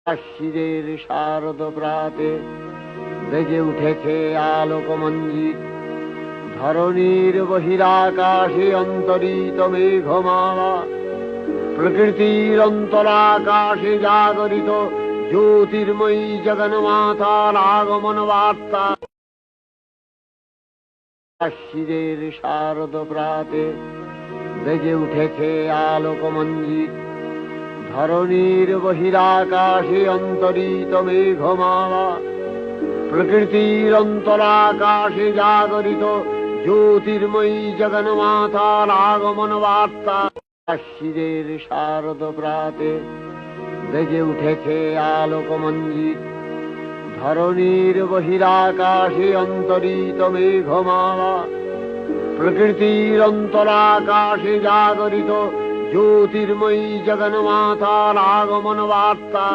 আশ্বিরের শারদ প্রাতে বেজে উঠেছে আলোকমঞ্জিত, ধরণীর বহিরাকাশে অন্তরিত মেঘমালা, প্রকৃতির অন্তরাকাশে জাগরিত জ্যোতির্ময়ী জগন্মাতার আগমন বার্তা। আশ্বিরের শারদ প্রাতে বেজে উঠেছে আলোকমঞ্জিত, ধরণীর বহিরাকাশে অন্তরিত মেঘমালা, প্রকৃতির অন্তরাকাশে জাগরিত জ্যোতির্ময়ী জগন্মাতার আগমন বার্তা। আশ্বিরের শারদ প্রাতে বেজে উঠেছে আলোকমঞ্জিত, ধরণীর বহিরাকাশে অন্তরিত মেঘমালা, প্রকৃতির অন্তরাকাশে জাগরিত জ্যোতির্ময়ী জগন্মাতার আগমন বার্তা।